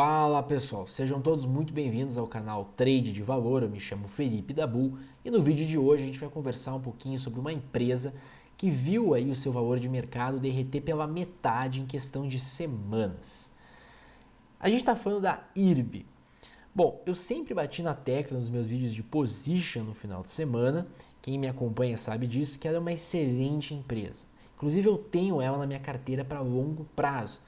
Fala pessoal, sejam todos muito bem-vindos ao canal Trade de Valor. Eu me chamo Felipe Dabu e no vídeo de hoje a gente vai conversar um pouquinho sobre uma empresa que viu aí o seu valor de mercado derreter pela metade em questão de semanas. A gente está falando da IRB. Bom, eu sempre bati na tecla nos meus vídeos de position no final de semana. Quem me acompanha sabe disso, que ela é uma excelente empresa. Inclusive eu tenho ela na minha carteira para longo prazo.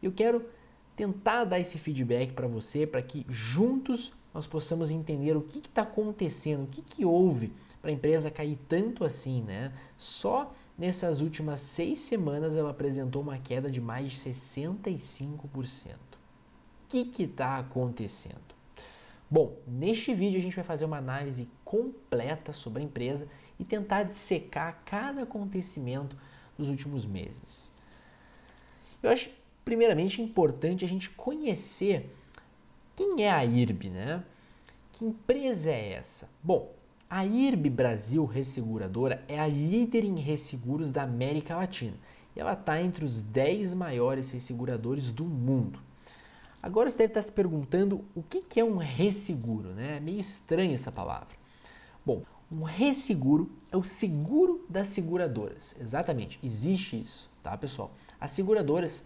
Eu quero tentar dar esse feedback para você, para que juntos nós possamos entender o que está acontecendo, o que houve para a empresa cair tanto assim, né? Só nessas últimas 6 semanas ela apresentou uma queda de mais de 65%. O que está acontecendo? Bom, neste vídeo a gente vai fazer uma análise completa sobre a empresa e tentar dissecar cada acontecimento dos últimos meses. Eu acho primeiramente importante a gente conhecer quem é a IRB, né? Que empresa é essa? Bom, a IRB Brasil Resseguradora é a líder em resseguros da América Latina e ela está entre os 10 maiores resseguradores do mundo. Agora você deve estar se perguntando o que é um resseguro, né? É meio estranho essa palavra. Bom, um resseguro é o seguro das seguradoras. Exatamente, existe isso, tá pessoal? As seguradoras,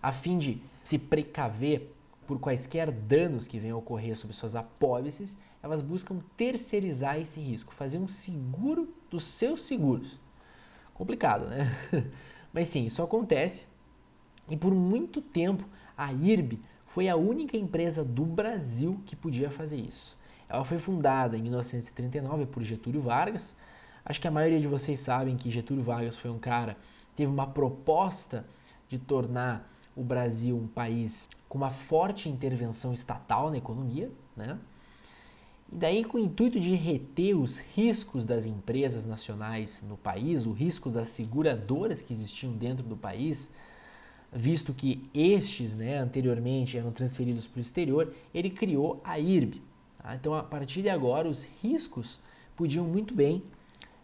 a fim de se precaver por quaisquer danos que venham a ocorrer sobre suas apólices, elas buscam terceirizar esse risco, fazer um seguro dos seus seguros. Complicado, né? Mas sim, isso acontece e por muito tempo a IRB foi a única empresa do Brasil que podia fazer isso. Ela foi fundada em 1939 por Getúlio Vargas. Acho que a maioria de vocês sabem que Getúlio Vargas foi um cara que teve uma proposta de tornar o Brasil um país com uma forte intervenção estatal na economia, né? E daí com o intuito de reter os riscos das empresas nacionais no país, o risco das seguradoras que existiam dentro do país, visto que estes, né, anteriormente eram transferidos para o exterior, ele criou a IRB. Tá? Então, a partir de agora, os riscos podiam muito bem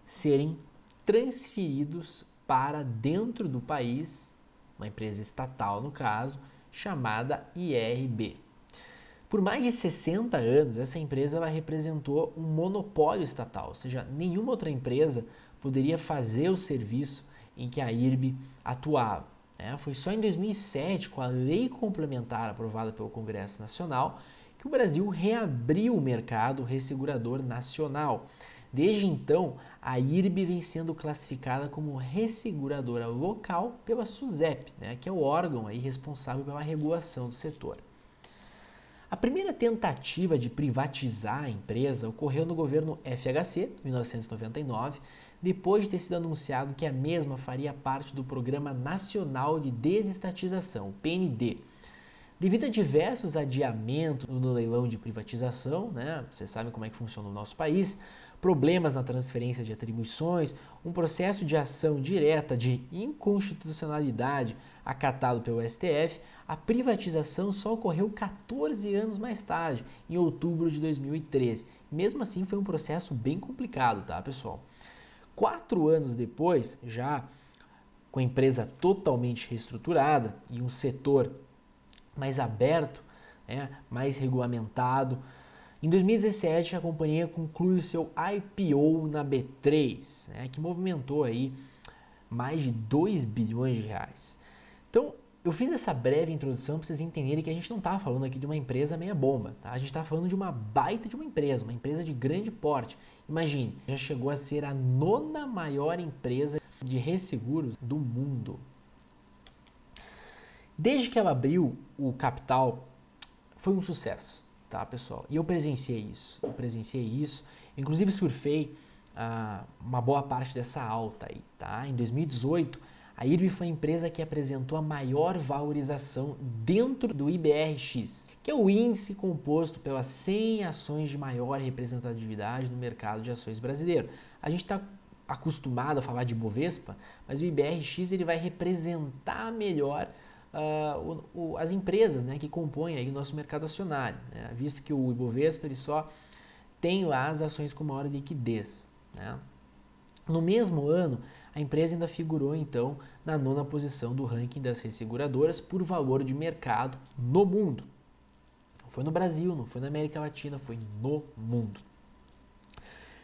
serem transferidos para dentro do país, uma empresa estatal no caso, chamada IRB. Por mais de 60 anos, essa empresa ela representou um monopólio estatal, ou seja, nenhuma outra empresa poderia fazer o serviço em que a IRB atuava. Foi só em 2007, com a lei complementar aprovada pelo Congresso Nacional, que o Brasil reabriu o mercado ressegurador nacional. Desde então, a IRB vem sendo classificada como resseguradora local pela SUSEP, que é o órgão aí responsável pela regulação do setor. A primeira tentativa de privatizar a empresa ocorreu no governo FHC, em 1999, depois de ter sido anunciado que a mesma faria parte do Programa Nacional de Desestatização, PND. Devido a diversos adiamentos no leilão de privatização, vocês sabem como é que funciona no nosso país, problemas na transferência de atribuições, um processo de ação direta de inconstitucionalidade acatado pelo STF, a privatização só ocorreu 14 anos mais tarde, em outubro de 2013. Mesmo assim, foi um processo bem complicado, tá, pessoal? 4 anos depois, já com a empresa totalmente reestruturada e um setor mais aberto, mais regulamentado, em 2017 a companhia conclui o seu IPO na B3, que movimentou aí mais de 2 bilhões de reais. Então, eu fiz essa breve introdução para vocês entenderem que a gente não está falando aqui de uma empresa meia bomba, tá? A gente está falando de uma baita de uma empresa de grande porte. Imagine, já chegou a ser a 9ª maior empresa de resseguros do mundo. Desde que ela abriu o capital, foi um sucesso, tá, pessoal? E eu presenciei isso. Inclusive surfei uma boa parte dessa alta aí, tá? Em 2018, a IRB foi a empresa que apresentou a maior valorização dentro do IBRX, que é o índice composto pelas 100 ações de maior representatividade no mercado de ações brasileiro. A gente está acostumado a falar de Bovespa, mas o IBRX ele vai representar melhor as empresas, que compõem aí o nosso mercado acionário, visto que o Ibovespa ele só tem lá as ações com maior liquidez. No mesmo ano, a empresa ainda figurou então na 9ª posição do ranking das resseguradoras por valor de mercado no mundo. foi no Brasil, não foi na América Latina, foi no mundo.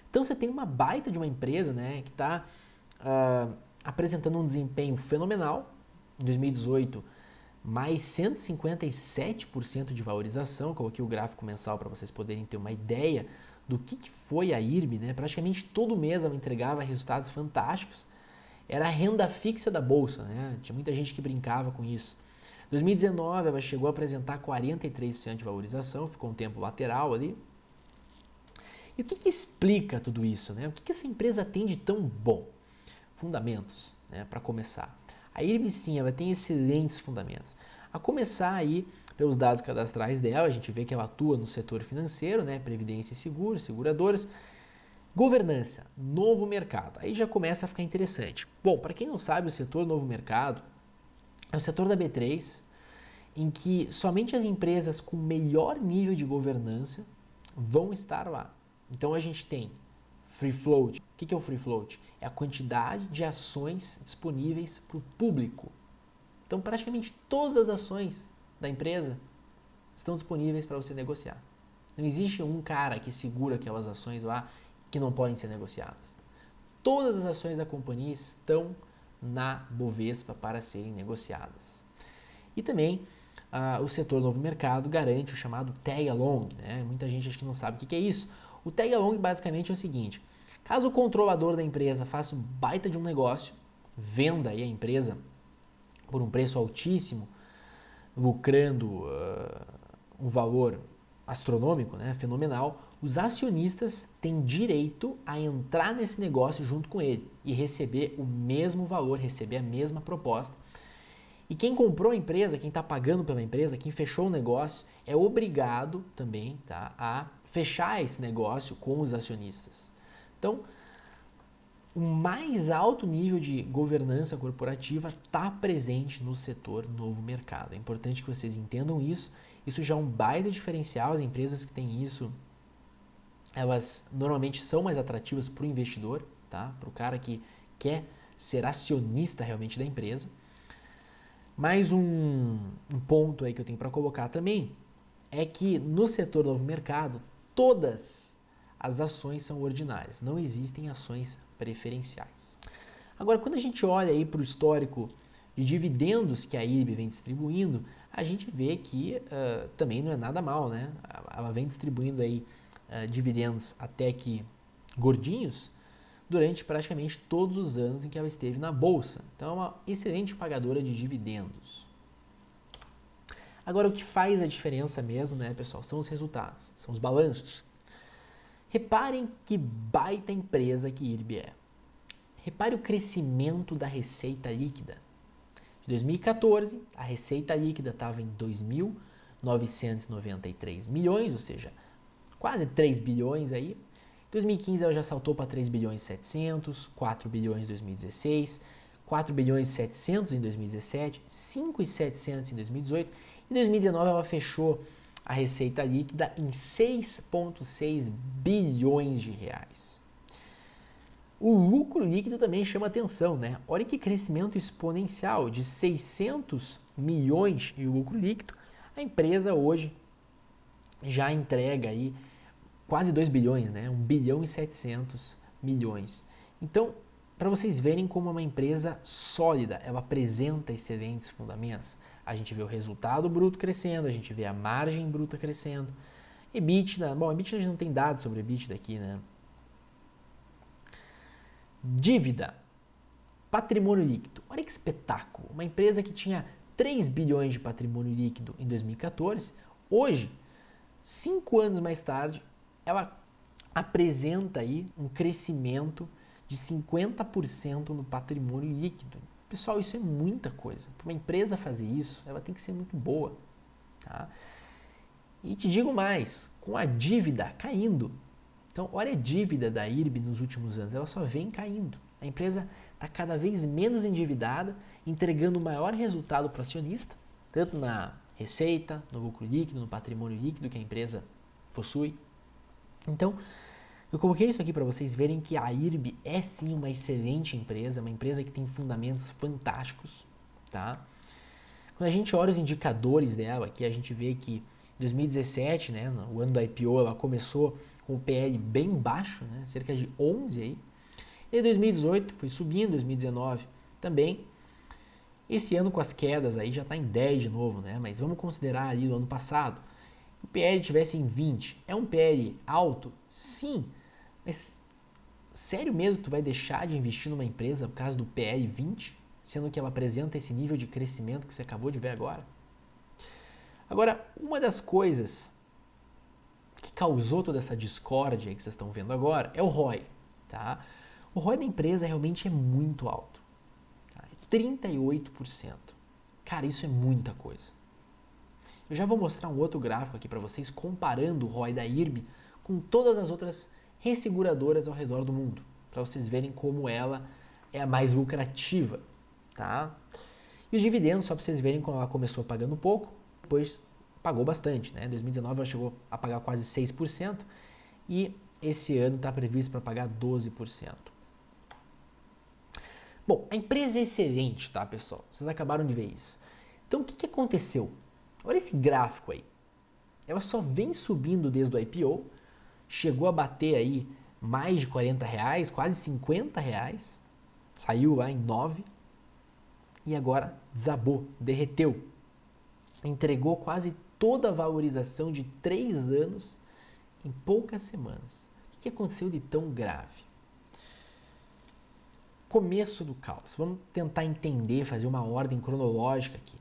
Então você tem uma baita de uma empresa, né, que está apresentando um desempenho fenomenal. Em 2018, mais 157% de valorização. Eu coloquei o gráfico mensal para vocês poderem ter uma ideia do que foi a IRB, né? Praticamente todo mês ela entregava resultados fantásticos. Era a renda fixa da bolsa, né? Tinha muita gente que brincava com isso. Em 2019 ela chegou a apresentar 43% de valorização, ficou um tempo lateral ali. E o que explica tudo isso, né? O que essa empresa tem de tão bom? Fundamentos, né? Para começar. A IRB sim, ela tem excelentes fundamentos. A começar aí pelos dados cadastrais dela, a gente vê que ela atua no setor financeiro, né? Previdência e seguros, seguradoras. Governança, novo mercado. Aí já começa a ficar interessante. Bom, para quem não sabe, o setor novo mercado é o setor da B3, em que somente as empresas com melhor nível de governança vão estar lá. Então a gente tem free float. O que é o free float? É a quantidade de ações disponíveis para o público. Então praticamente todas as ações da empresa estão disponíveis para você negociar. Não existe um cara que segura aquelas ações lá que não podem ser negociadas. Todas as ações da companhia estão na Bovespa para serem negociadas. E também o setor novo mercado garante o chamado tag along, né? Muita gente acha que não sabe o que é isso. O tag along basicamente é o seguinte: caso o controlador da empresa faça um baita de um negócio, venda aí a empresa por um preço altíssimo, lucrando um valor astronômico, né, fenomenal, os acionistas têm direito a entrar nesse negócio junto com ele e receber o mesmo valor, receber a mesma proposta. E quem comprou a empresa, quem está pagando pela empresa, quem fechou o negócio, é obrigado também, tá, a fechar esse negócio com os acionistas. Então, o mais alto nível de governança corporativa está presente no setor novo mercado. É importante que vocês entendam isso. Isso já é um baita diferencial. As empresas que têm isso, elas normalmente são mais atrativas para o investidor, tá? Para o cara que quer ser acionista realmente da empresa. Mais um ponto aí que eu tenho para colocar também é que no setor novo mercado, todas as ações são ordinárias, não existem ações preferenciais. Agora, quando a gente olha aí para o histórico de dividendos que a IRB vem distribuindo, a gente vê que também não é nada mal, né? Ela vem distribuindo aí dividendos até que gordinhos durante praticamente todos os anos em que ela esteve na bolsa. Então é uma excelente pagadora de dividendos. Agora, o que faz a diferença mesmo, né, pessoal, são os resultados, são os balanços. Reparem que baita empresa que IRB é. Repare o crescimento da receita líquida. De 2014, a receita líquida estava em 2.993 milhões, ou seja, quase 3 bilhões aí. Em 2015 ela já saltou para 3 bilhões e 700, 4 bilhões em 2016, 4 bilhões e 700 em 2017, 5.700 em 2018. Em 2019 ela fechou a receita líquida em 6,6 bilhões de reais. O lucro líquido também chama atenção, né? Olha que crescimento exponencial, de 600 milhões de lucro líquido. A empresa hoje já entrega aí quase 2 bilhões, né? 1 bilhão e 700 milhões. Então, para vocês verem como é uma empresa sólida, ela apresenta excelentes fundamentos. A gente vê o resultado bruto crescendo, a gente vê a margem bruta crescendo. EBITDA, bom, EBITDA a gente não tem dados sobre EBITDA aqui, né? Dívida, patrimônio líquido. Olha que espetáculo. Uma empresa que tinha 3 bilhões de patrimônio líquido em 2014, hoje, 5 anos mais tarde, ela apresenta aí um crescimento de 50% no patrimônio líquido. Pessoal, isso é muita coisa. Para uma empresa fazer isso, ela tem que ser muito boa. Tá? E te digo mais, com a dívida caindo. Então, olha a dívida da IRB nos últimos anos, ela só vem caindo. A empresa está cada vez menos endividada, entregando maior resultado para o acionista, tanto na receita, no lucro líquido, no patrimônio líquido que a empresa possui. Então, eu coloquei isso aqui para vocês verem que a IRB é sim uma excelente empresa, uma empresa que tem fundamentos fantásticos, tá? Quando a gente olha os indicadores dela aqui, a gente vê que em 2017, né, o ano da IPO, ela começou com o PL bem baixo, né, cerca de 11 aí. E 2018 foi subindo, 2019 também. Esse ano com as quedas aí já está em 10 de novo, né? Mas vamos considerar ali do ano passado. Se o PL tivesse em 20, é um PL alto? Sim. Mas sério mesmo que tu vai deixar de investir numa empresa por causa do PL 20, sendo que ela apresenta esse nível de crescimento que você acabou de ver agora? Agora, uma das coisas que causou toda essa discórdia que vocês estão vendo agora é o ROI, tá? O ROI da empresa realmente é muito alto, tá? 38%. Cara, isso é muita coisa. Eu já vou mostrar um outro gráfico aqui para vocês comparando o ROI da IRB com todas as outras resseguradoras ao redor do mundo, para vocês verem como ela é a mais lucrativa, tá? E os dividendos, só para vocês verem como ela começou pagando pouco, depois pagou bastante, né? Em 2019 ela chegou a pagar quase 6% e esse ano está previsto para pagar 12%. Bom, a empresa é excelente, tá, pessoal? Vocês acabaram de ver isso. Então, o que aconteceu? Olha esse gráfico aí. Ela só vem subindo desde o IPO, chegou a bater aí mais de R$40, quase R$50, saiu lá em 9 e agora desabou, derreteu. Entregou quase toda a valorização de 3 anos em poucas semanas. O que aconteceu de tão grave? Começo do caos. Vamos tentar entender, fazer uma ordem cronológica aqui.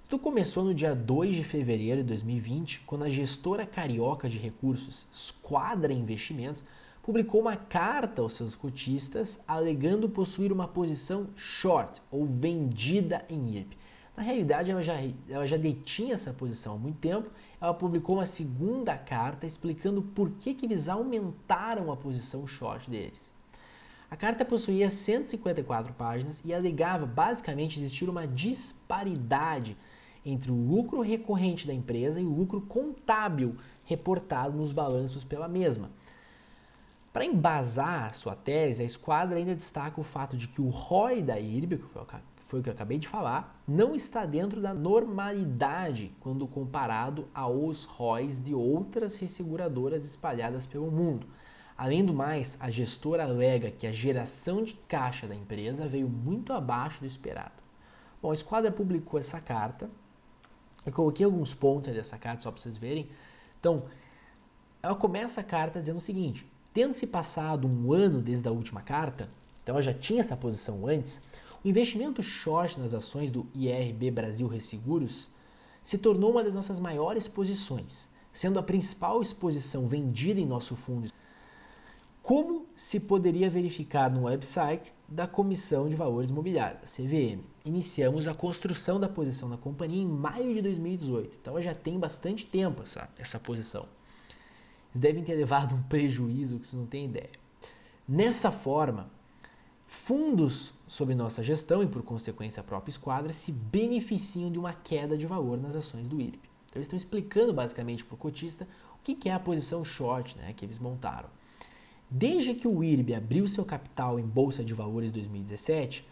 Tudo começou no dia 2 de fevereiro de 2020, quando a gestora carioca de recursos, Squadra Investimentos, publicou uma carta aos seus cotistas alegando possuir uma posição short, ou vendida em IRB. Na realidade, ela já detinha essa posição há muito tempo. Ela publicou uma segunda carta explicando por que eles aumentaram a posição short deles. A carta possuía 154 páginas e alegava basicamente existir uma disparidade entre o lucro recorrente da empresa e o lucro contábil reportado nos balanços pela mesma. Para embasar sua tese, a Squadra ainda destaca o fato de que o ROI da IRB, que foi o que eu acabei de falar, não está dentro da normalidade quando comparado aos ROIs de outras resseguradoras espalhadas pelo mundo. Além do mais, a gestora alega que a geração de caixa da empresa veio muito abaixo do esperado. Bom, a Squadra publicou essa carta. Eu coloquei alguns pontos dessa carta só para vocês verem. Então, ela começa a carta dizendo o seguinte: tendo se passado um ano desde a última carta, então ela já tinha essa posição antes, o investimento short nas ações do IRB Brasil Resseguros se tornou uma das nossas maiores posições, sendo a principal exposição vendida em nosso fundo. Como se poderia verificar no website da Comissão de Valores Imobiliários, a CVM. Iniciamos a construção da posição da companhia em maio de 2018, então já tem bastante tempo essa posição. Eles devem ter levado um prejuízo que vocês não têm ideia. Nessa forma, fundos sob nossa gestão e por consequência a própria Squadra se beneficiam de uma queda de valor nas ações do IRB. Então eles estão explicando basicamente para o cotista o que é a posição short, né, que eles montaram. Desde que o IRB abriu seu capital em Bolsa de Valores em 2017,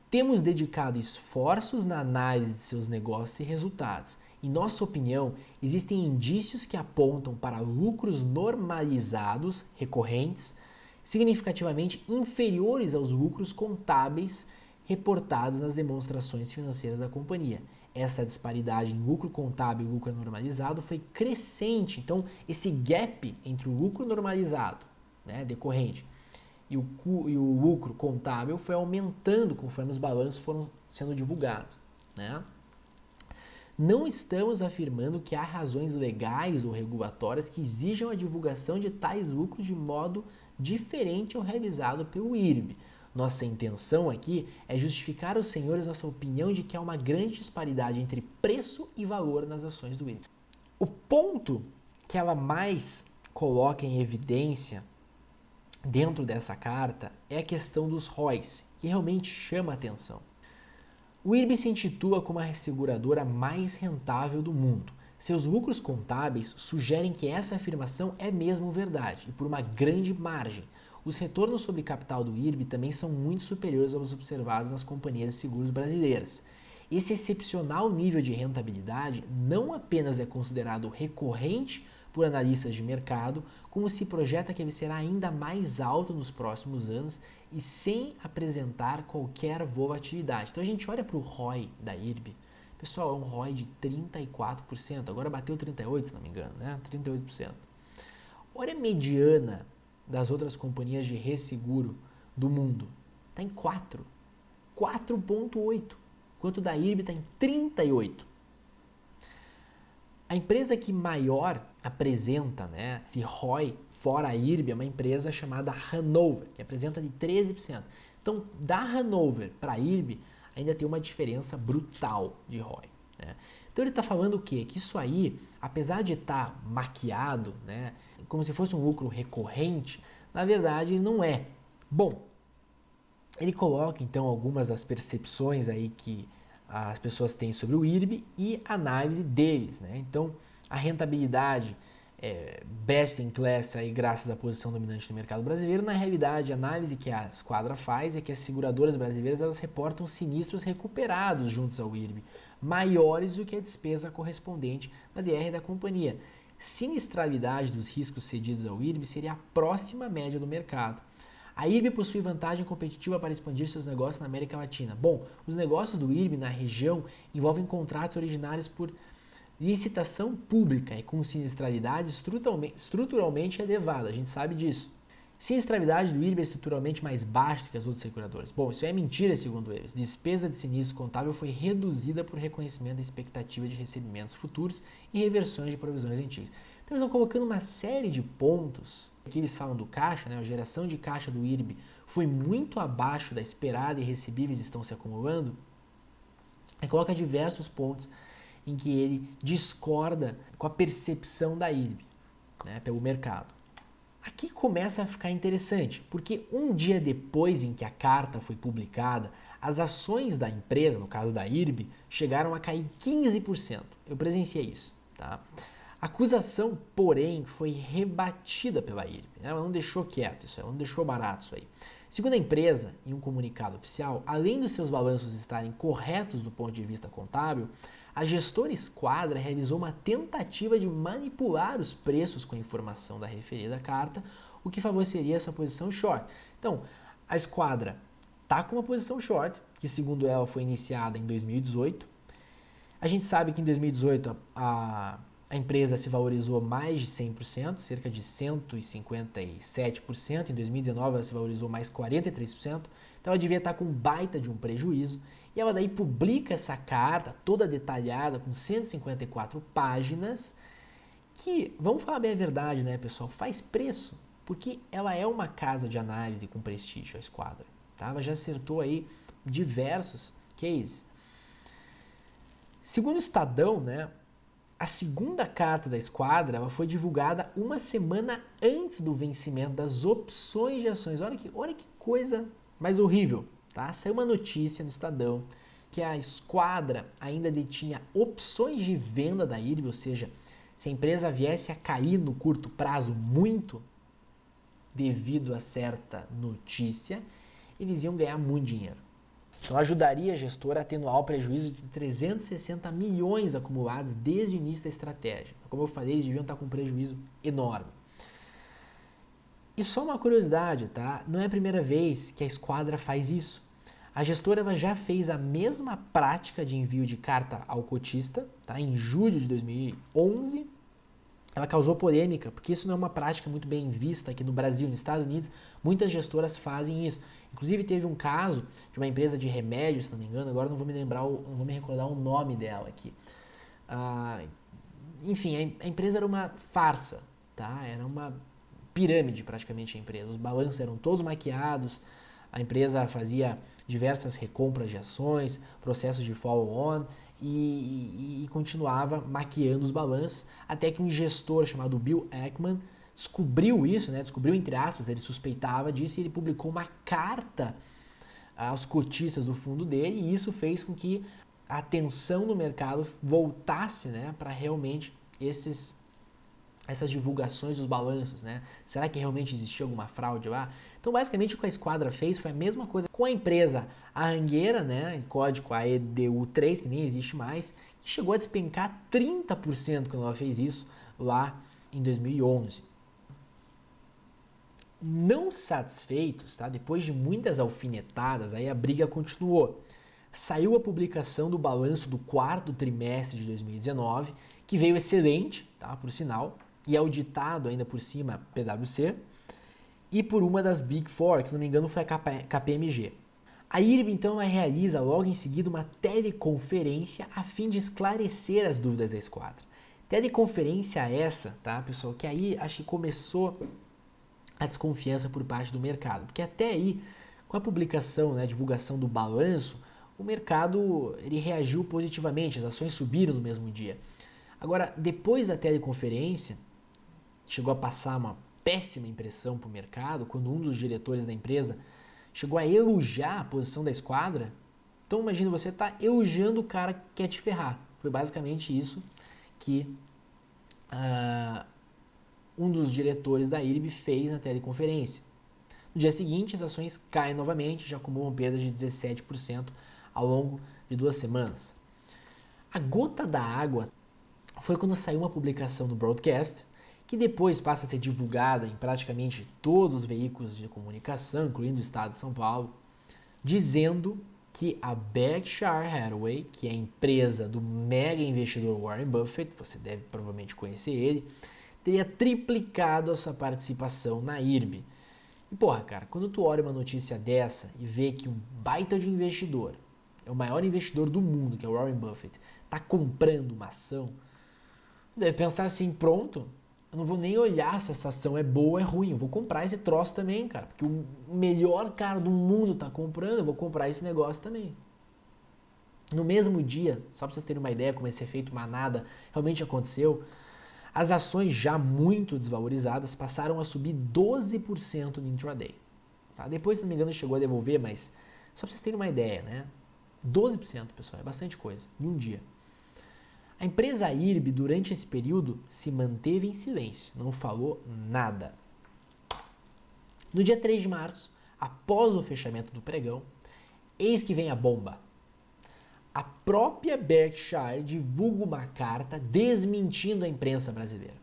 temos dedicado esforços na análise de seus negócios e resultados. Em nossa opinião, existem indícios que apontam para lucros normalizados, recorrentes, significativamente inferiores aos lucros contábeis reportados nas demonstrações financeiras da companhia. Essa disparidade em lucro contábil e lucro normalizado foi crescente, então esse gap entre o lucro normalizado, né, decorrente, e o lucro contábil foi aumentando conforme os balanços foram sendo divulgados, né? Não estamos afirmando que há razões legais ou regulatórias que exijam a divulgação de tais lucros de modo diferente ao realizado pelo IRB. Nossa intenção aqui é justificar aos senhores nossa opinião de que há uma grande disparidade entre preço e valor nas ações do IRB. O ponto que ela mais coloca em evidência dentro dessa carta é a questão dos ROIs, que realmente chama a atenção. O IRB se intitula como a resseguradora mais rentável do mundo. Seus lucros contábeis sugerem que essa afirmação é mesmo verdade, e por uma grande margem. Os retornos sobre capital do IRB também são muito superiores aos observados nas companhias de seguros brasileiras. esse excepcional nível de rentabilidade não apenas é considerado recorrente por analistas de mercado, como se projeta que ele será ainda mais alto nos próximos anos e sem apresentar qualquer volatilidade. Então a gente olha para o ROI da IRB, pessoal, é um ROI de 34%, agora bateu 38%, se não me engano, né? 38%. Olha a mediana das outras companhias de resseguro do mundo, está em 4,8%, enquanto o da IRB está em 38%. A empresa que maior apresenta, né, esse ROI fora a IRB é uma empresa chamada Hanover, que apresenta de 13%. Então, da Hanover para a IRB, ainda tem uma diferença brutal de ROI. Né? Então, ele está falando o quê? Que isso aí, apesar de estar maquiado, né, como se fosse um lucro recorrente, na verdade, ele não é. Bom, ele coloca, então, algumas das percepções aí que as pessoas têm sobre o IRB e a análise deles, né? Então, a rentabilidade best in class aí, graças à posição dominante no mercado brasileiro. Na realidade, a análise que a Esquadra faz é que as seguradoras brasileiras elas reportam sinistros recuperados juntos ao IRB, maiores do que a despesa correspondente na DR da companhia. Sinistralidade dos riscos cedidos ao IRB seria a próxima média do mercado. A IRB possui vantagem competitiva para expandir seus negócios na América Latina. Bom, os negócios do IRB na região envolvem contratos originários por licitação pública e com sinistralidade estruturalmente elevada, a gente sabe disso. Sinistralidade do IRB é estruturalmente mais baixa do que as outras seguradoras. Bom, isso é mentira segundo eles. Despesa de sinistro contábil foi reduzida por reconhecimento da expectativa de recebimentos futuros e reversões de provisões antigas. Então eles estão colocando uma série de pontos. Aqui eles falam do caixa, né? A geração de caixa do IRB foi muito abaixo da esperada e recebíveis estão se acumulando. Ele coloca diversos pontos em que ele discorda com a percepção da IRB, né, pelo mercado. Aqui começa a ficar interessante, porque um dia depois em que a carta foi publicada, as ações da empresa, no caso da IRB, chegaram a cair 15%. Eu presenciei isso, tá? A acusação, porém, foi rebatida pela IRB. Né? Ela não deixou quieto isso, ela não deixou barato isso aí. Segundo a empresa, em um comunicado oficial, além dos seus balanços estarem corretos do ponto de vista contábil, a gestora Esquadra realizou uma tentativa de manipular os preços com a informação da referida carta, o que favoreceria a sua posição short. Então, a Esquadra está com uma posição short, que segundo ela foi iniciada em 2018. A gente sabe que em 2018 a empresa se valorizou mais de 100%, cerca de 157%. Em 2019 ela se valorizou mais 43%. Então ela devia estar com um baita de um prejuízo. E ela daí publica essa carta toda detalhada, com 154 páginas, que, vamos falar bem a verdade, né, pessoal, faz preço, porque ela é uma casa de análise com prestígio, a Esquadra. Tá? Ela já acertou aí diversos cases. Segundo o Estadão, né, a segunda carta da Esquadra ela foi divulgada uma semana antes do vencimento das opções de ações. Olha que coisa mais horrível. Tá? Saiu uma notícia no Estadão que a Esquadra ainda detinha opções de venda da IRB, ou seja, se a empresa viesse a cair no curto prazo muito, devido a certa notícia, eles iam ganhar muito dinheiro. Então ajudaria a gestora a atenuar o prejuízo de 360 milhões acumulados desde o início da estratégia. Como eu falei, eles deviam estar com um prejuízo enorme. E só uma curiosidade, tá? Não é a primeira vez que a Esquadra faz isso. A gestora ela já fez a mesma prática de envio de carta ao cotista, tá? Em julho de 2011. Ela causou polêmica, porque isso não é uma prática muito bem vista aqui no Brasil. Nos Estados Unidos, muitas gestoras fazem isso. Inclusive, teve um caso de uma empresa de remédios, se não me engano, agora não vou me recordar o nome dela aqui. Enfim, a empresa era uma farsa, tá? Era uma pirâmide praticamente a empresa. Os balanços eram todos maquiados, a empresa fazia diversas recompras de ações, processos de follow-on e continuava maquiando os balanços, até que um gestor chamado Bill Ackman descobriu isso, né? Descobriu entre aspas, ele suspeitava disso e ele publicou uma carta aos cotistas do fundo dele e isso fez com que a atenção no mercado voltasse, né, para realmente esses essas divulgações dos balanços, né? Será que realmente existia alguma fraude lá? Então, basicamente, o que a Esquadra fez foi a mesma coisa com a empresa Arrangueira, né? Em código AEDU3, que nem existe mais, que chegou a despencar 30% quando ela fez isso lá em 2011. Não satisfeitos, tá? Depois de muitas alfinetadas, aí a briga continuou. Saiu a publicação do balanço do quarto trimestre de 2019, que veio excelente, tá? Por sinal, e auditado ainda por cima PwC, e por uma das Big Four, que se não me engano foi a KPMG. A IRB então realiza logo em seguida uma teleconferência a fim de esclarecer as dúvidas da Esquadra. Teleconferência essa, tá, pessoal, que aí acho que começou a desconfiança por parte do mercado, porque até aí, com a publicação, né, a divulgação do balanço, o mercado ele reagiu positivamente, as ações subiram no mesmo dia. Agora, depois da teleconferência, chegou a passar uma péssima impressão para o mercado, quando um dos diretores da empresa chegou a elogiar a posição da Esquadra. Então imagina, você tá elogiando o cara que quer te ferrar. Foi basicamente isso que um dos diretores da IRB fez na teleconferência. No dia seguinte, as ações caem novamente, já acumulam perdas de 17% ao longo de 2 semanas. A gota da água foi quando saiu uma publicação no broadcast, que depois passa a ser divulgada em praticamente todos os veículos de comunicação, incluindo o estado de São Paulo, dizendo que a Berkshire Hathaway, que é a empresa do mega investidor Warren Buffett, você deve provavelmente conhecer ele, teria triplicado a sua participação na IRB. E porra, cara, quando tu olha uma notícia dessa e vê que um baita de investidor, é o maior investidor do mundo, que é o Warren Buffett, tá comprando uma ação, deve pensar assim, pronto, eu não vou nem olhar se essa ação é boa ou é ruim, eu vou comprar esse troço também, cara, porque o melhor cara do mundo tá comprando, eu vou comprar esse negócio também. No mesmo dia, só pra vocês terem uma ideia como esse efeito manada realmente aconteceu, as ações já muito desvalorizadas passaram a subir 12% no intraday. Tá? Depois, se não me engano, chegou a devolver, mas só para vocês terem uma ideia, né? 12%, pessoal, é bastante coisa, em um dia. A empresa IRB, durante esse período, se manteve em silêncio, não falou nada. No dia 3 de março, após o fechamento do pregão, eis que vem a bomba. A própria Berkshire divulga uma carta desmentindo a imprensa brasileira.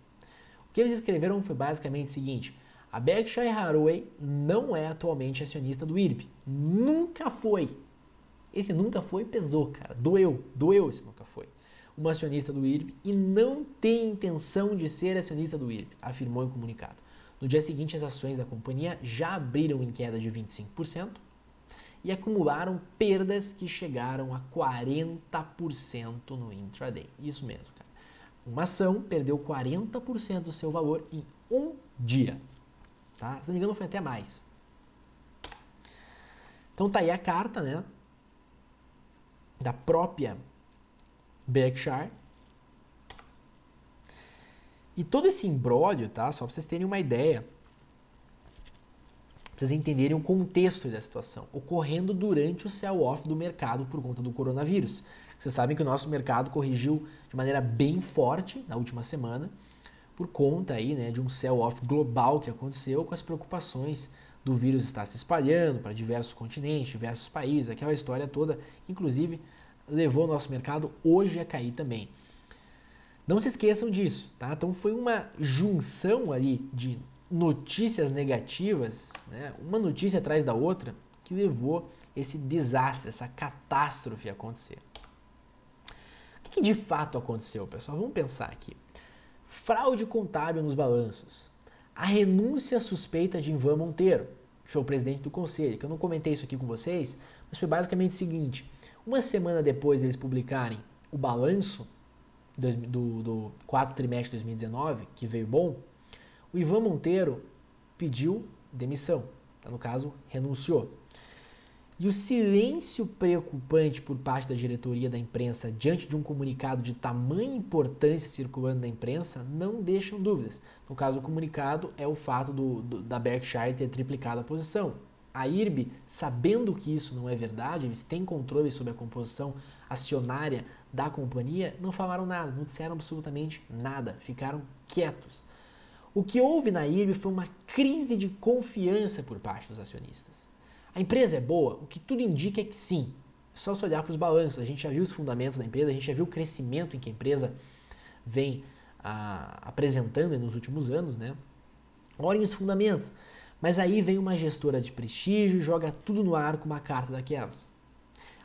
O que eles escreveram foi basicamente o seguinte: a Berkshire Hathaway não é atualmente acionista do IRB. Nunca foi. Esse nunca foi pesou, cara. Doeu esse nunca foi. Uma acionista do IRB e não tem intenção de ser acionista do IRB, afirmou em comunicado. No dia seguinte, as ações da companhia já abriram em queda de 25%. E acumularam perdas que chegaram a 40% no intraday. Isso mesmo, cara. Uma ação perdeu 40% do seu valor em um dia. Tá? Se não me engano, foi até mais. Então tá aí a carta, né? Da própria Berkshire. E todo esse imbróglio, tá? Só pra vocês terem uma ideia, pra vocês entenderem o contexto da situação, ocorrendo durante o sell-off do mercado por conta do coronavírus. Vocês sabem que o nosso mercado corrigiu de maneira bem forte na última semana, por conta aí, né, de um sell-off global que aconteceu com as preocupações do vírus estar se espalhando para diversos continentes, diversos países, aquela história toda, que inclusive levou o nosso mercado hoje a cair também. Não se esqueçam disso, tá? Então foi uma junção ali de notícias negativas, né, uma notícia atrás da outra, que levou esse desastre, essa catástrofe a acontecer. O que de fato aconteceu, pessoal? Vamos pensar aqui. Fraude contábil nos balanços. A renúncia suspeita de Ivan Monteiro, que foi o presidente do conselho, que eu não comentei isso aqui com vocês, mas foi basicamente o seguinte: uma semana depois de eles publicarem o balanço do quarto trimestre de 2019, que veio bom, o Ivan Monteiro pediu demissão, no caso, renunciou. E o silêncio preocupante por parte da diretoria da imprensa diante de um comunicado de tamanha importância circulando na imprensa não deixam dúvidas. No caso, o comunicado é o fato da Berkshire ter triplicado a posição. A IRB, sabendo que isso não é verdade, eles têm controle sobre a composição acionária da companhia, não falaram nada, não disseram absolutamente nada, ficaram quietos. O que houve na IRB foi uma crise de confiança por parte dos acionistas. A empresa é boa? O que tudo indica é que sim. É só se olhar para os balanços, a gente já viu os fundamentos da empresa, a gente já viu o crescimento em que a empresa vem apresentando nos últimos anos, né? Olhem os fundamentos. Mas aí vem uma gestora de prestígio e joga tudo no ar com uma carta daquelas.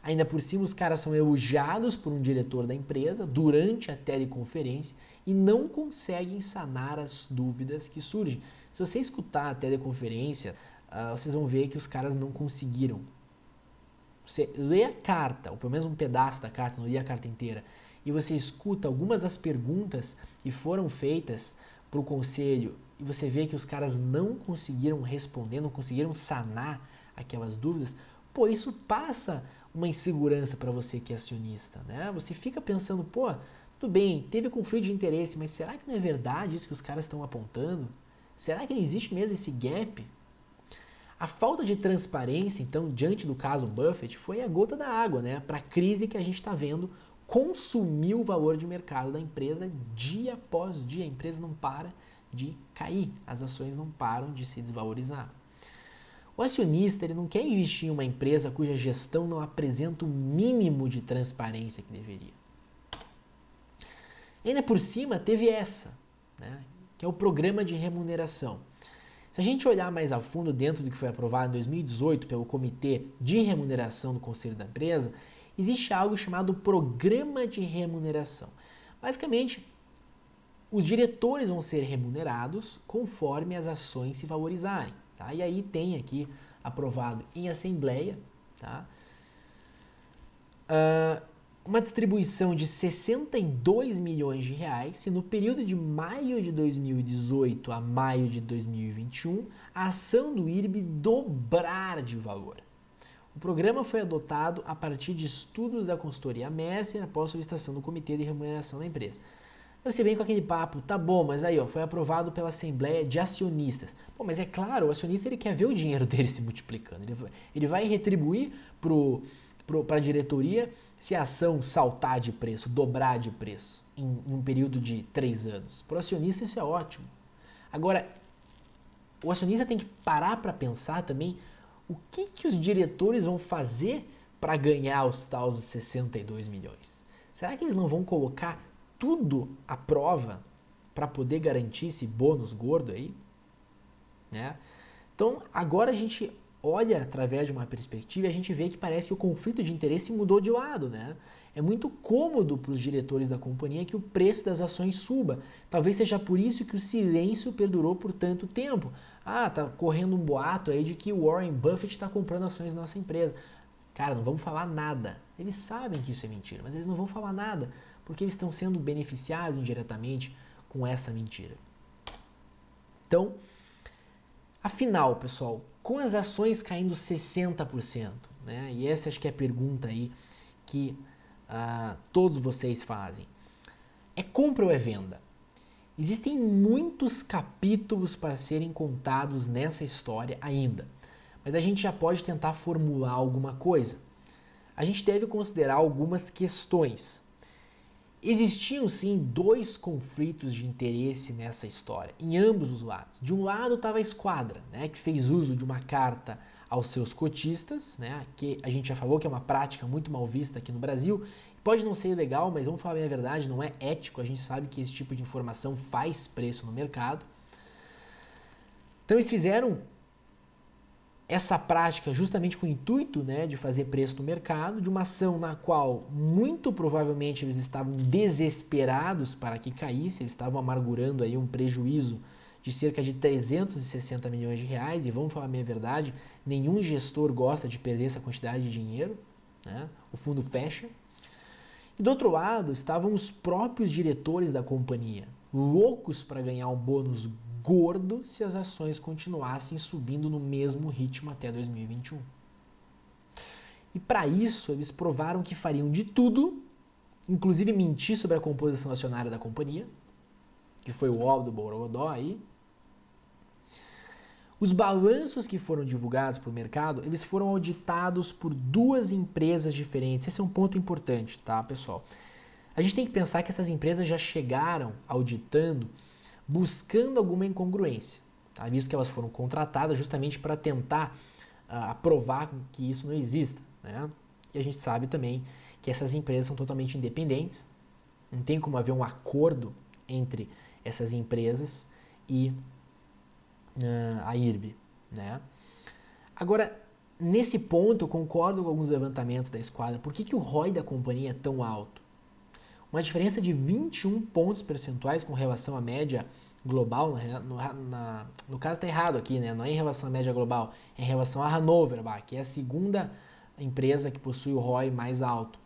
Ainda por cima, os caras são elogiados por um diretor da empresa durante a teleconferência e não conseguem sanar as dúvidas que surgem. Se você escutar a teleconferência, vocês vão ver que os caras não conseguiram. Você lê a carta, ou pelo menos um pedaço da carta, não lê a carta inteira, e você escuta algumas das perguntas que foram feitas para o conselho e você vê que os caras não conseguiram responder, não conseguiram sanar aquelas dúvidas, pô, isso passa uma insegurança para você que é acionista, né? Você fica pensando, pô, tudo bem, teve conflito de interesse, mas será que não é verdade isso que os caras estão apontando? Será que existe mesmo esse gap? A falta de transparência, então, diante do caso Buffett, foi a gota da água, né? Para a crise que a gente está vendo consumir o valor de mercado da empresa dia após dia. A empresa não para de cair, as ações não param de se desvalorizar. O acionista ele não quer investir em uma empresa cuja gestão não apresenta o mínimo de transparência que deveria. Ainda por cima teve essa, né, que é o programa de remuneração. Se a gente olhar mais a fundo dentro do que foi aprovado em 2018 pelo Comitê de Remuneração do Conselho da Empresa, existe algo chamado Programa de Remuneração. Basicamente, os diretores vão ser remunerados conforme as ações se valorizarem. Tá? E aí tem aqui aprovado em assembleia, tá? Uma distribuição de 62 milhões de reais se no período de maio de 2018 a maio de 2021 a ação do IRB dobrar de valor. O programa foi adotado a partir de estudos da consultoria Messer após solicitação do Comitê de Remuneração da empresa. Você vem com aquele papo, tá bom, mas aí ó, foi aprovado pela Assembleia de Acionistas. Pô, mas é claro, o acionista ele quer ver o dinheiro dele se multiplicando. Ele vai retribuir para a diretoria se a ação saltar de preço, dobrar de preço em um período de 3 anos. Para o acionista isso é ótimo. Agora, o acionista tem que parar para pensar também o que os diretores vão fazer para ganhar os tais 62 milhões. Será que eles não vão colocar tudo à prova para poder garantir esse bônus gordo aí? Né? Então, agora a gente olha através de uma perspectiva e a gente vê que parece que o conflito de interesse mudou de lado, né? É muito cômodo para os diretores da companhia que o preço das ações suba. Talvez seja por isso que o silêncio perdurou por tanto tempo. Tá correndo um boato aí de que o Warren Buffett está comprando ações da nossa empresa. Cara, não vamos falar nada. Eles sabem que isso é mentira, mas eles não vão falar nada porque eles estão sendo beneficiados indiretamente com essa mentira. Então, afinal, pessoal, com as ações caindo 60%, né? E essa acho que é a pergunta aí que todos vocês fazem. É compra ou é venda? Existem muitos capítulos para serem contados nessa história ainda, mas a gente já pode tentar formular alguma coisa. A gente deve considerar algumas questões. Existiam sim 2 conflitos de interesse nessa história, em ambos os lados. De um lado estava a Esquadra, né, que fez uso de uma carta aos seus cotistas, né, que a gente já falou que é uma prática muito mal vista aqui no Brasil. Pode não ser legal, mas vamos falar bem a verdade, não é ético, a gente sabe que esse tipo de informação faz preço no mercado. Então eles fizeram essa prática justamente com o intuito, né, de fazer preço no mercado, de uma ação na qual muito provavelmente eles estavam desesperados para que caísse, eles estavam amargurando aí um prejuízo de cerca de 360 milhões de reais, e vamos falar bem a verdade, nenhum gestor gosta de perder essa quantidade de dinheiro, né, o fundo fecha. E do outro lado estavam os próprios diretores da companhia, loucos para ganhar um bônus gordo se as ações continuassem subindo no mesmo ritmo até 2021. E para isso eles provaram que fariam de tudo, inclusive mentir sobre a composição acionária da companhia, que foi o óbvio do Borogodó aí. Os balanços que foram divulgados para o mercado, eles foram auditados por duas empresas diferentes. Esse é um ponto importante, tá, pessoal? A gente tem que pensar que essas empresas já chegaram auditando, buscando alguma incongruência, tá? Visto que elas foram contratadas justamente para tentar provar que isso não exista, né? E a gente sabe também que essas empresas são totalmente independentes, não tem como haver um acordo entre essas empresas e a IRB, né? Agora, nesse ponto eu concordo com alguns levantamentos da Esquadra. Por que o ROI da companhia é tão alto? Uma diferença de 21 pontos percentuais com relação à média global, no caso está errado aqui, né? Não é em relação à média global, é em relação à Hannover, que é a segunda empresa que possui o ROI mais alto.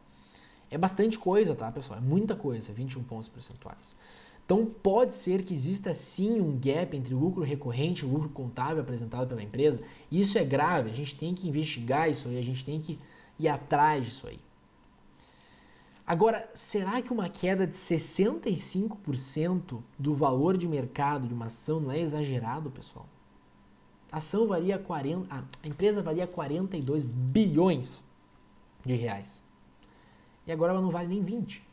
É bastante coisa, tá, pessoal? É muita coisa, 21 pontos percentuais. Então pode ser que exista sim um gap entre o lucro recorrente e o lucro contábil apresentado pela empresa. E isso é grave, a gente tem que investigar isso aí, a gente tem que ir atrás disso aí. Agora, será que uma queda de 65% do valor de mercado de uma ação não é exagerado, pessoal? A ação valia a empresa valia 42 bilhões de reais. E agora ela não vale nem 20.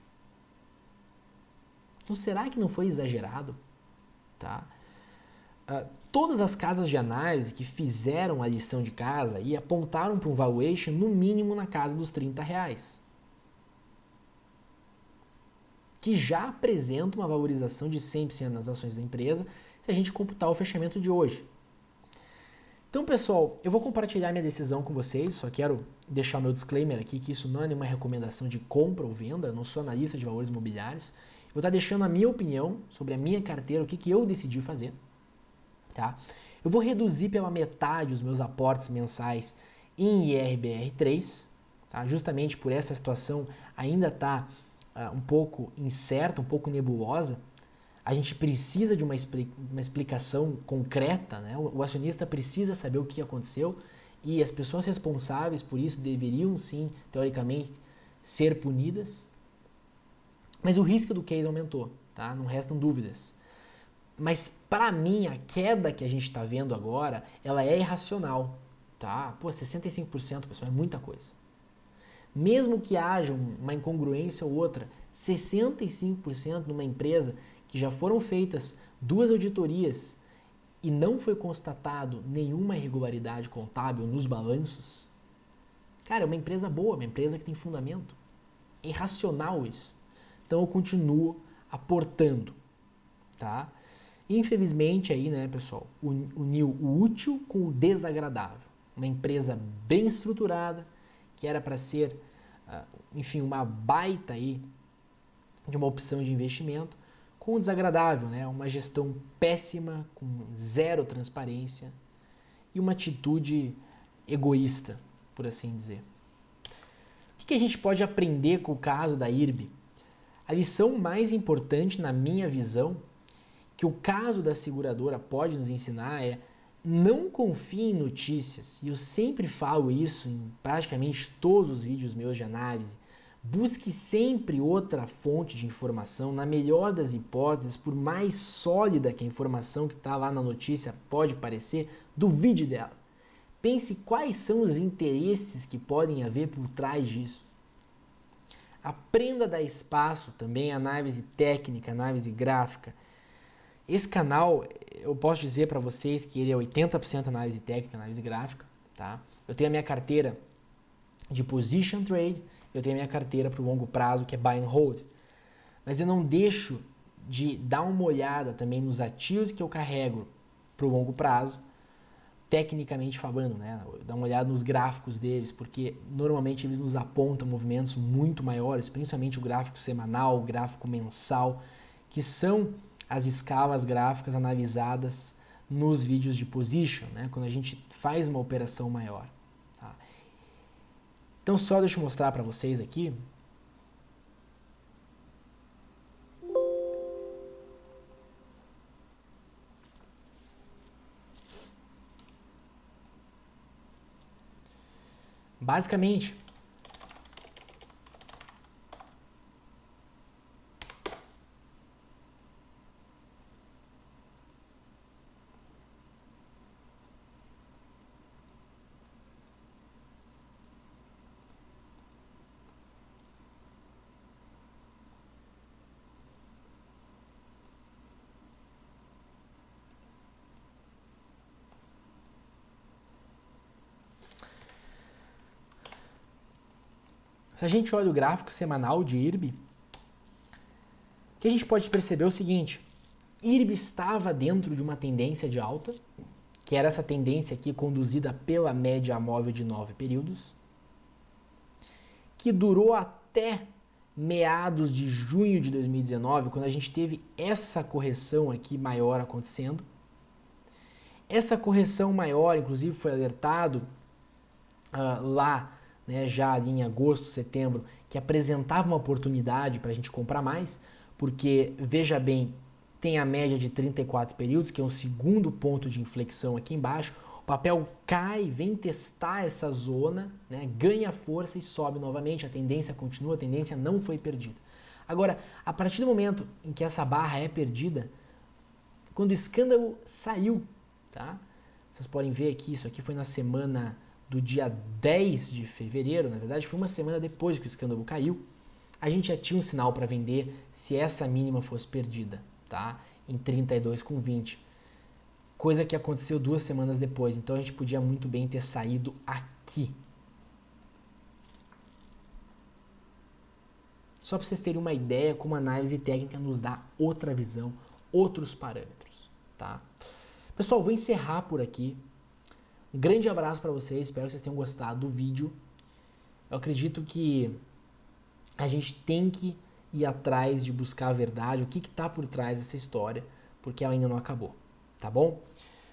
Então será que não foi exagerado? Tá? Todas as casas de análise que fizeram a lição de casa e apontaram para um valuation no mínimo na casa dos 30 reais. Que já apresenta uma valorização de 100% nas ações da empresa se a gente computar o fechamento de hoje. Então, pessoal, eu vou compartilhar minha decisão com vocês, só quero deixar o meu disclaimer aqui que isso não é nenhuma recomendação de compra ou venda, eu não sou analista de valores imobiliários. Eu vou estar deixando a minha opinião sobre a minha carteira, o que eu decidi fazer. Tá? Eu vou reduzir pela metade os meus aportes mensais em IRBR3, tá? Justamente por essa situação ainda está um pouco incerta, um pouco nebulosa. A gente precisa de uma explicação concreta, né? O acionista precisa saber o que aconteceu e as pessoas responsáveis por isso deveriam sim, teoricamente, ser punidas. Mas o risco do case aumentou, tá? Não restam dúvidas. Mas para mim, a queda que a gente está vendo agora, ela é irracional, tá? Pô, 65%, pessoal, é muita coisa. Mesmo que haja uma incongruência ou outra, 65% numa empresa que já foram feitas 2 auditorias e não foi constatado nenhuma irregularidade contábil nos balanços, cara, é uma empresa boa, uma empresa que tem fundamento. É irracional isso. Então eu continuo aportando, tá? Infelizmente aí, né, pessoal, uniu o útil com o desagradável. Uma empresa bem estruturada, que era para ser, enfim, uma baita aí de uma opção de investimento, com o desagradável, né? Uma gestão péssima, com zero transparência e uma atitude egoísta, por assim dizer. O que a gente pode aprender com o caso da IRB? A lição mais importante, na minha visão, que o caso da seguradora pode nos ensinar é: não confie em notícias. E eu sempre falo isso em praticamente todos os vídeos meus de análise. Busque sempre outra fonte de informação, na melhor das hipóteses, por mais sólida que a informação que está lá na notícia pode parecer, duvide dela. Pense quais são os interesses que podem haver por trás disso. Aprenda a dar espaço também à análise técnica, análise gráfica. Esse canal, eu posso dizer para vocês que ele é 80% análise técnica, análise gráfica, tá? Eu tenho a minha carteira de position trade, eu tenho a minha carteira para o longo prazo, que é buy and hold. Mas eu não deixo de dar uma olhada também nos ativos que eu carrego para o longo prazo, tecnicamente falando, né? Dar uma olhada nos gráficos deles, porque normalmente eles nos apontam movimentos muito maiores, principalmente o gráfico semanal, o gráfico mensal, que são as escalas gráficas analisadas nos vídeos de position, né? Quando a gente faz uma operação maior. Tá? Então só deixa eu mostrar para vocês aqui. Basicamente, Se a gente olha o gráfico semanal de IRB, o que a gente pode perceber é o seguinte: IRB estava dentro de uma tendência de alta, que era essa tendência aqui conduzida pela média móvel de 9 períodos, que durou até meados de junho de 2019, quando a gente teve essa correção aqui maior acontecendo. Essa correção maior, inclusive, foi alertado lá, né, já ali em agosto, setembro, que apresentava uma oportunidade para a gente comprar mais, porque, veja bem, tem a média de 34 períodos, que é um segundo ponto de inflexão aqui embaixo. O papel cai, vem testar essa zona, né, ganha força e sobe novamente. A tendência continua, a tendência não foi perdida. Agora, a partir do momento em que essa barra é perdida, quando o escândalo saiu, tá? Vocês podem ver aqui, isso aqui foi na semana do dia 10 de fevereiro, na verdade foi uma semana depois que o escândalo caiu, a gente já tinha um sinal para vender se essa mínima fosse perdida, tá? Em 32,20. Coisa que aconteceu 2 semanas depois, então a gente podia muito bem ter saído aqui. Só para vocês terem uma ideia como a análise técnica nos dá outra visão, outros parâmetros, tá? Pessoal, vou encerrar por aqui. Um grande abraço para vocês, espero que vocês tenham gostado do vídeo. Eu acredito que a gente tem que ir atrás de buscar a verdade, o que está por trás dessa história, porque ela ainda não acabou, tá bom?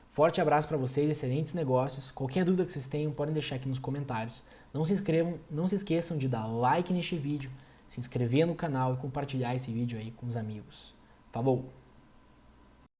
Forte abraço para vocês, excelentes negócios. Qualquer dúvida que vocês tenham, podem deixar aqui nos comentários. Não se esqueçam de dar like neste vídeo, se inscrever no canal e compartilhar esse vídeo aí com os amigos. Falou!